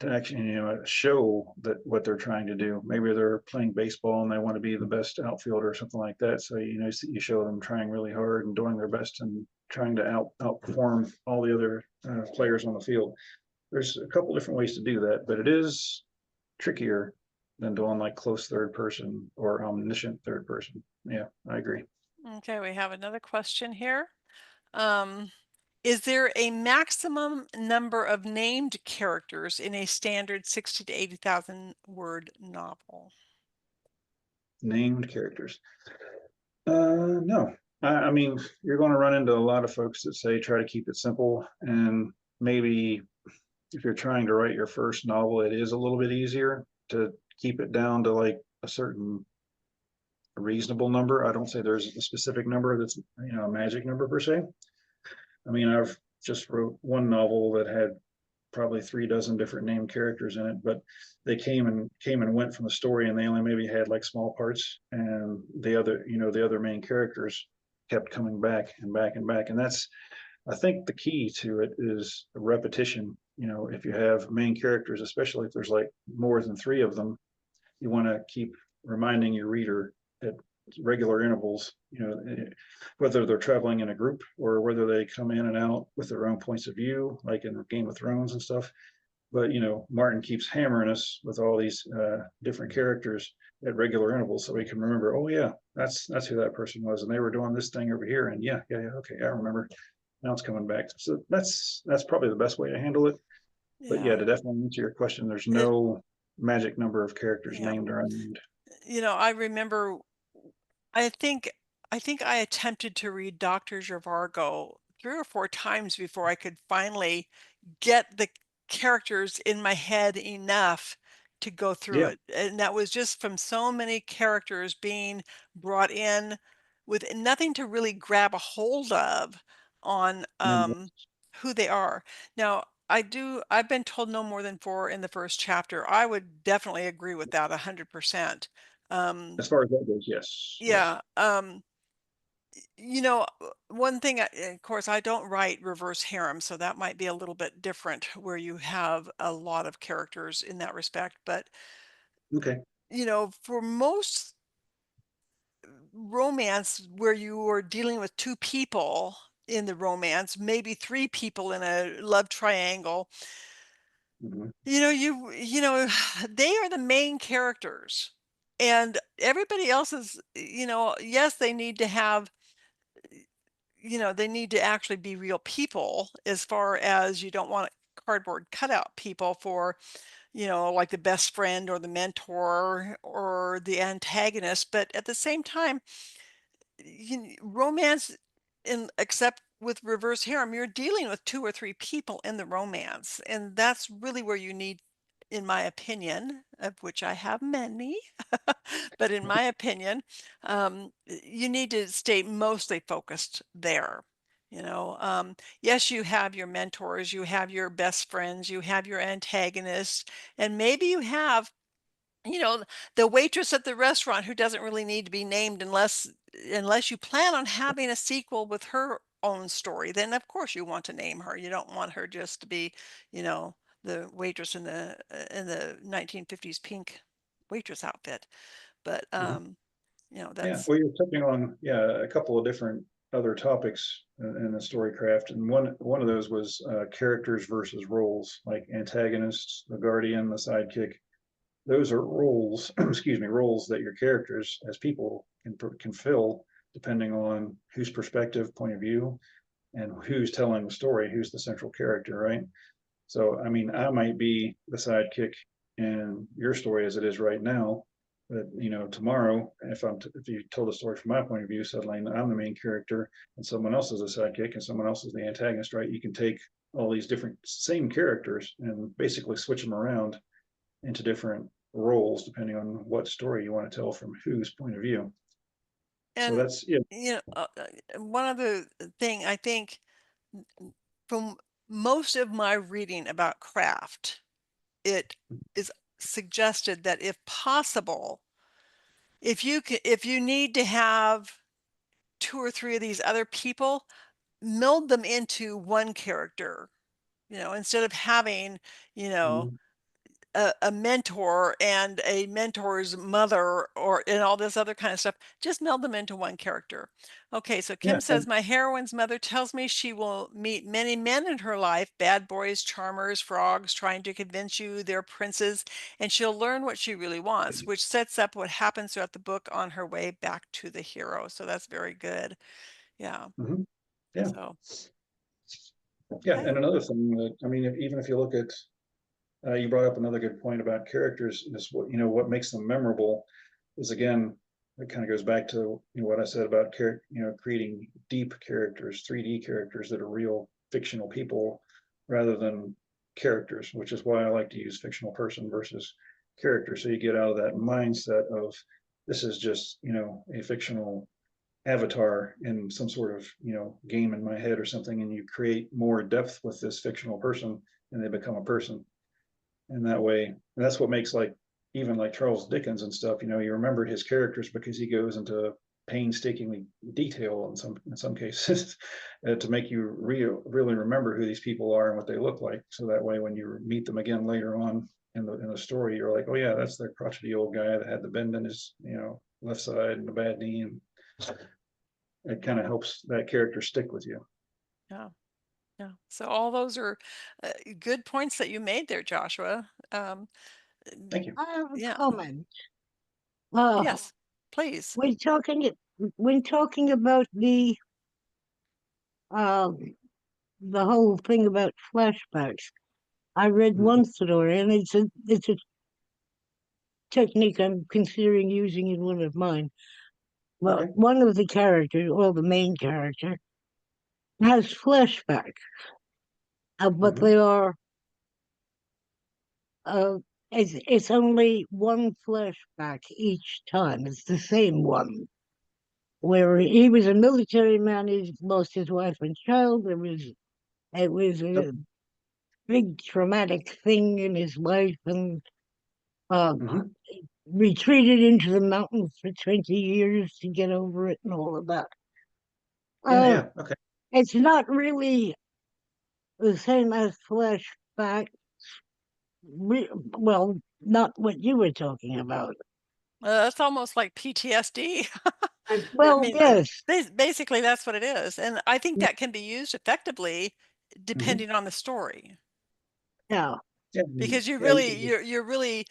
to actually, show that what they're trying to do. Maybe they're playing baseball and they want to be the best outfielder or something like that. So, you show them trying really hard and doing their best and trying to outperform all the other players on the field. There's a couple different ways to do that, but it is trickier than doing like close third person or omniscient third person. Yeah, I agree. Okay, we have another question here. Um, is there a maximum number of named characters in a standard 60 to 80,000 word novel? Named characters. No. I mean, you're going to run into a lot of folks that say try to keep it simple, and maybe if you're trying to write your first novel, it is a little bit easier to keep it down to like a certain reasonable number. I don't say there's a specific number that's a magic number per se. I mean, I've just wrote one novel that had probably 3 dozen different named characters in it, but they came and went from the story, and they only maybe had like small parts, and the other main characters kept coming back and back and back, and that's I think the key to it is repetition. If you have main characters, especially if there's like more than 3 of them, you want to keep reminding your reader at regular intervals, whether they're traveling in a group or whether they come in and out with their own points of view, like in Game of Thrones and stuff. But Martin keeps hammering us with all these different characters at regular intervals, so we can remember. Oh yeah, that's who that person was, and they were doing this thing over here, and yeah, okay, I remember. Now it's coming back. So that's probably the best way to handle it. But yeah, Yeah, to definitely answer your question, there's it, no magic number of characters yeah. named or unnamed. I remember I think I attempted to read Dr. Zhivago 3 or 4 times before I could finally get the characters in my head enough to go through Yeah, it, and that was just from so many characters being brought in with nothing to really grab a hold of on, and who they are. Now, I've been told no more than 4 in the first chapter. I would definitely agree with that 100%. Um, as far as that goes, yes, yes. yeah, one thing, of course, I don't write reverse harem, so that might be a little bit different where you have a lot of characters in that respect. But, Okay. for most romance where you are dealing with 2 people in the romance, maybe 3 people in a love triangle, Mhm. they are the main characters. And everybody else is, yes, they need to actually be real people as far as you don't want cardboard cutout people for, like the best friend or the mentor or the antagonist. But at the same time, romance, in except with reverse harem, you're dealing with 2 or 3 people in the romance, and that's really where you need, in my opinion, of which I have many, but in my opinion, you need to stay mostly focused there. Yes, you have your mentors, you have your best friends, you have your antagonists, and maybe you have, you know, the waitress at the restaurant who doesn't really need to be named unless you plan on having a sequel with her own story, then of course you want to name her. You don't want her just to be, you know, the waitress in the 1950s pink waitress outfit. But Mhm. Yeah, that's well, you're touching on a couple of different other topics in the story craft, and one of those was characters versus roles, like antagonists, the guardian, the sidekick. Those are roles, excuse me, roles that your characters as people can fill depending on whose perspective, point of view, and who's telling the story, who's the central character, right? So, I mean, I might be the sidekick in your story as it is right now, but tomorrow, if you told a story from my point of view, suddenly I'm the main character and someone else is a sidekick and someone else is the antagonist, right? You can take all these different same characters and basically switch them around into different roles depending on what story you want to tell from whose point of view. So and that's yeah. one other thing I think from most of my reading about craft, it is suggested that if possible, if you need to have two or three of these other people, meld them into one character, instead of having, you know, Mhm. a mentor and a mentor's mother or and all this other kind of stuff. Just meld them into one character. Okay, so Kim Yeah, says my heroine's mother tells me she will meet many men in her life, bad boys, charmers, frogs, trying to convince you they're princes, and she'll learn what she really wants, which sets up what happens throughout the book on her way back to the hero. So that's very good. Yeah. mhm, yeah, So, yeah. okay. And another thing that, I mean, even if you look at, you brought up another good point about characters, is what, what makes them memorable is, again, it kind of goes back to, what I said about creating deep characters, 3D characters that are real fictional people rather than characters, which is why I like to use fictional person versus character. So you get out of that mindset of this is just, a fictional avatar in some sort of, game in my head or something, and you create more depth with this fictional person and they become a person. And that way, and that's what makes, like, even like Charles Dickens and stuff, you remember his characters because he goes into painstakingly detail in some cases to make you really remember who these people are and what they look like. So that way, when you meet them again later on in the story, you're like, oh yeah, that's the crotchety old guy that had the bend in his, left side and a bad knee, and it kind Yeah. of helps that character stick with you. Yeah. Yeah. So all those are good points that you made there, Joshua. Thank you. I have a Yeah. comment. Uh, Yes, please. when talking when talking about uh the whole thing about flashbacks, I read Mhm. one story, and it's a technique I'm considering using in one of mine. Well, Okay. one of the characters, or the main character, has flashbacks, but Hmm. they are uh it's only one flashback each time. It's the same one. Where he was a military man, he lost his wife and child. It was Yep. a big traumatic thing in his life, and uh, Hmm. retreated into the mountains for 20 years to get over it and all of that. Yeah, Uh, yeah. Okay. it's not really the same as flashback. Well, not what you were talking about. That's almost like PTSD. I Well, mean, yes, basically that's what it is. And I think yeah, that can be used effectively Hmm. depending on the story. yeah, Yeah, Because yeah. You could just. you're really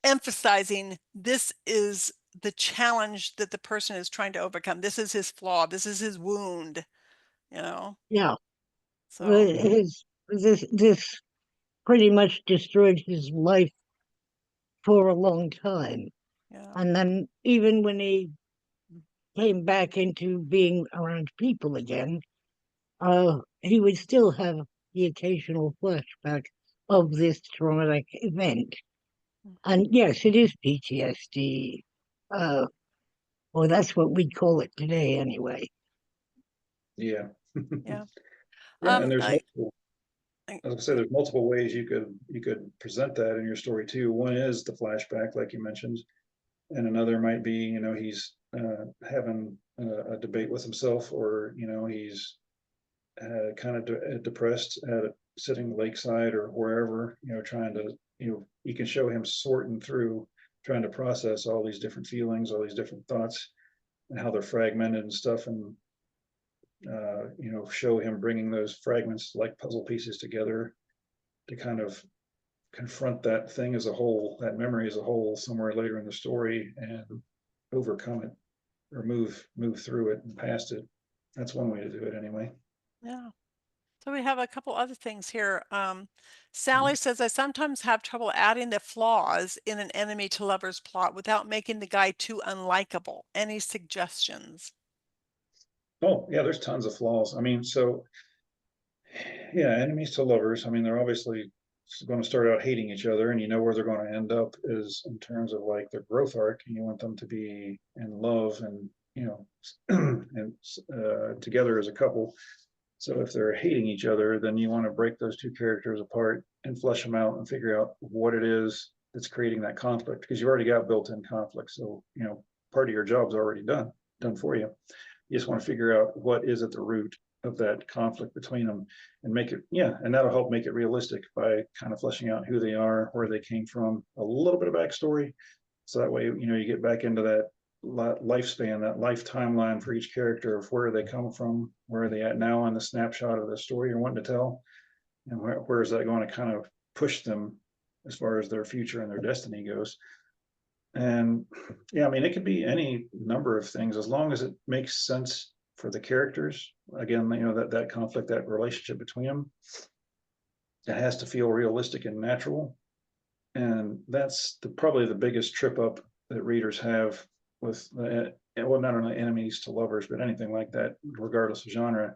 emphasizing this is the challenge that the person is trying to overcome. This is his flaw. This is his wound, you know. yeah. So, Mhm. This pretty much destroyed his life for a long time. yeah. And then even when he came back into being around people again, he would still have the occasional flashback of this traumatic event. And yes, it is PTSD. Uh, well, that's what we'd call it today, anyway. Yeah. Yeah. Yeah, and there's I, multiple. I I was gonna say there's multiple ways you could present that in your story too. One is the flashback, like you mentioned, and another might be, he's having a debate with himself, or he's kind of depressed sitting lakeside or wherever, trying to, you can show him sorting through, trying to process all these different feelings, all these different thoughts, and how they're fragmented and stuff, and show him bringing those fragments like puzzle pieces together to kind of confront that thing as a whole, that memory as a whole, somewhere later in the story, and overcome it, or move through it and past it. That's one way to do it, anyway. yeah. So we have a couple other things here. Mhm. Sally says, I sometimes have trouble adding the flaws in an enemy to lovers plot without making the guy too unlikable. Any suggestions? Oh yeah, there's tons of flaws. I mean, so yeah, enemies to lovers. I mean, they're obviously going to start out hating each other, and you know where they're going to end up is in terms of like their growth arc, and you want them to be in love and and together as a couple. So if they're hating each other, then you want to break those two characters apart and flesh them out and figure out what it is. that's creating that conflict, because you've already got built-in conflict. So, part of your job's already done for you. You just want to figure out what is at the root of that conflict between them and make it, yeah, and that'll help make it realistic by kind of fleshing out who they are, where they came from, a little bit of backstory. So that way, you get back into that lifespan, that life timeline for each character of where they come from, where are they at now on the snapshot of the story you're wanting to tell, and where is that going to kind of push them as far as their future and their destiny goes. And yeah, I mean, it could be any number of things as long as it makes sense for the characters. Again, that conflict, that relationship between them, it has to feel realistic and natural. And that's probably the biggest trip up that readers have with, well, not only enemies to lovers, but anything like that, regardless of genre,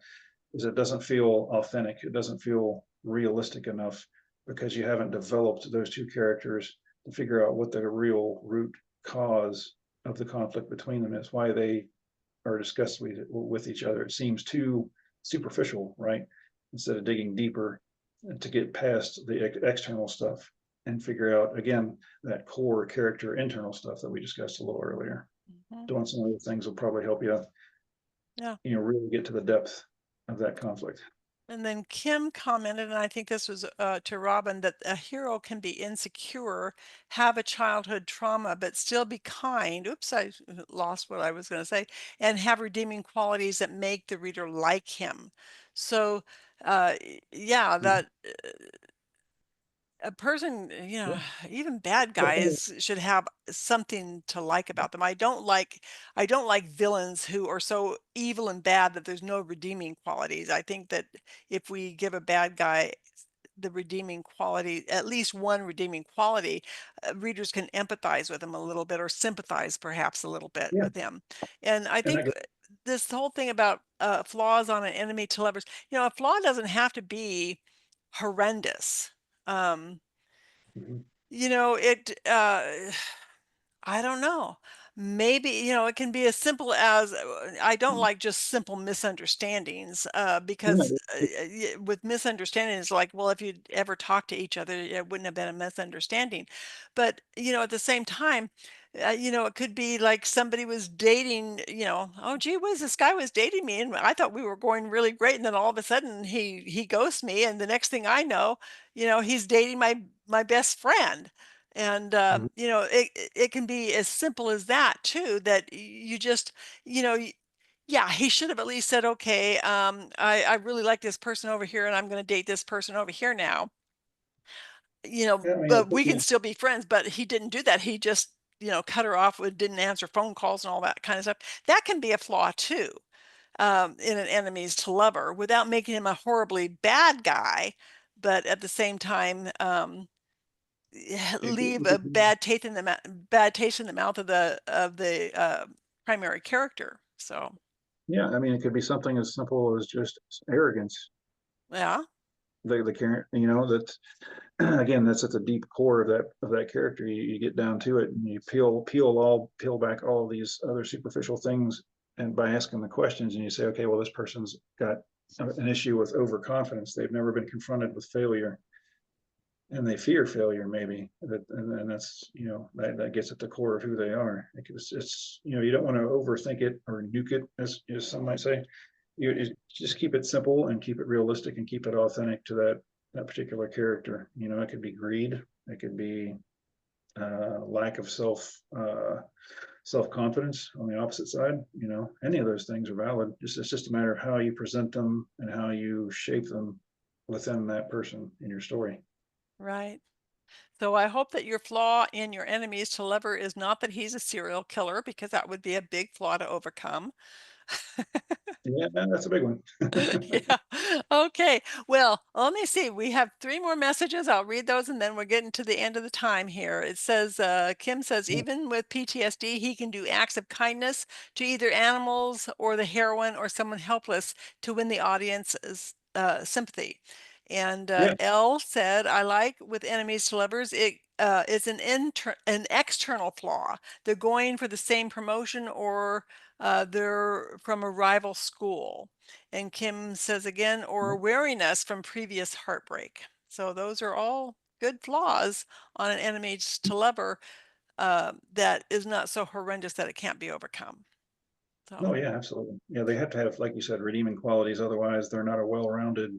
is it doesn't feel authentic. It doesn't feel realistic enough because you haven't developed those two characters to figure out what the real root cause of the conflict between them is, why they are discussing with each other. It seems too superficial, right? Instead of digging deeper to get past the external stuff and figure out, again, that core character internal stuff that we discussed a little earlier. Mhm. Doing some of the things will probably help you, Yeah. really get to the depth of that conflict. And then Kim commented, and I think this was to Robin, that a hero can be insecure, have a childhood trauma, but still be kind. Oops, I lost what I was going to say, and have redeeming qualities that make the reader like him. So, yeah, Mhm. that a person, Yeah. even bad Well, guys should have something to like about them. I don't like villains who are so evil and bad that there's no redeeming qualities. I think that if we give a bad guy the redeeming quality, at least one redeeming quality, readers can empathize with him a little bit or sympathize perhaps a little bit yeah, with him. And I and think this whole thing about flaws on an enemy to lovers, a flaw doesn't have to be horrendous. Um, mhm. it I don't know. Maybe, it can be as simple as I don't like just simple misunderstandings because Yeah, with misunderstandings, like, well, if you'd ever talked to each other, it wouldn't have been a misunderstanding. But, at the same time, it could be like somebody was dating, oh, gee whiz, this guy was dating me and I thought we were going really great. And then all of a sudden he ghosts me. And the next thing I know, he's dating my best friend. And, mhm. it can be as simple as that too, that you just, you know, y- yeah, he should have at least said, okay, I really like this person over here and I'm going to date this person over here now, Yeah, I mean, but we can yeah, still be friends. But he didn't do that. He just, cut her off with didn't answer phone calls and all that kind of stuff. That can be a flaw too, in an enemies to lover without making him a horribly bad guy. But at the same time, leave a bad taste in the mouth of the primary character. So, yeah, I mean, it could be something as simple as just arrogance. yeah, The character, that again, that's at the deep core of that character. You get down to it, and you peel back all these other superficial things, and by asking the questions, and you say, okay, well, this person's got an issue with overconfidence. They've never been confronted with failure, and they fear failure, maybe. And that's that gets at the core of who they are. It's you don't want to overthink it or nuke it, as some might say. You just keep it simple and keep it realistic and keep it authentic to that particular character. It could be greed, it could be lack of self confidence on the opposite side. Any of those things are valid. It's just a matter of how you present them and how you shape them within that person in your story. right. So I hope that your flaw in your enemies to lover is not that he's a serial killer, because that would be a big flaw to overcome. Yeah, that's a big one. Yeah. Okay. Well, let me see. We have three more messages. I'll read those and then we're getting to the end of the time here. It says, Kim says, even with PTSD, he can do acts of kindness to either animals or the heroine or someone helpless to win the audience's sympathy. And Yeah, L said, I like with enemies to lovers, it's an external flaw. They're going for the same promotion or they're from a rival school. And Kim says again, or weariness from previous heartbreak. So those are all good flaws on an enemies to lover that is not so horrendous that it can't be overcome. So, Oh, yeah, absolutely. Yeah, they have to have, like you said, redeeming qualities. Otherwise, they're not a well-rounded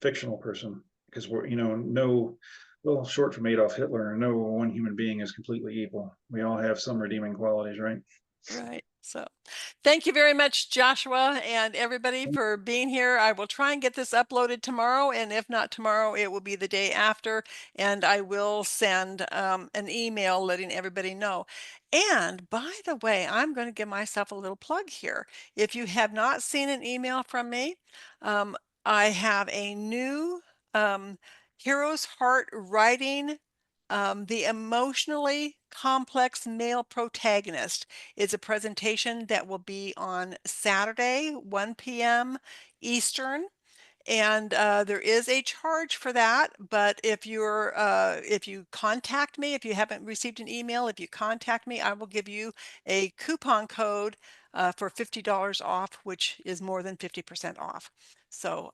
fictional person. Because we're, no, well, short from Adolf Hitler, no one human being is completely evil. We all have some redeeming qualities, right? right. So thank you very much, Joshua, and everybody for being here. I will try and get this uploaded tomorrow, and if not tomorrow, it will be the day after, and I will send an email letting everybody know. And by the way, I'm going to give myself a little plug here. If you have not seen an email from me, um, I have a new Hero's Heart writing, the emotionally complex male protagonist. Is a presentation that will be on Saturday, 1 p.m. Eastern. And there is a charge for that, but if you contact me, if you haven't received an email, if you contact me, I will give you a coupon code for $50 off, which is more than 50% off. So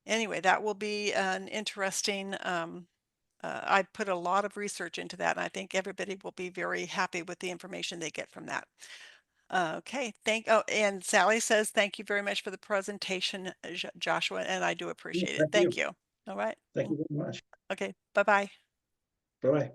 anyway, that will be an interesting I put a lot of research into that, and I think everybody will be very happy with the information they get from that. Okay, and Sally says, thank you very much for the presentation, Joshua, and I do Yeah, appreciate it. thank Thank you. you. All right. Thank you very much. Okay, bye-bye. Bye-bye.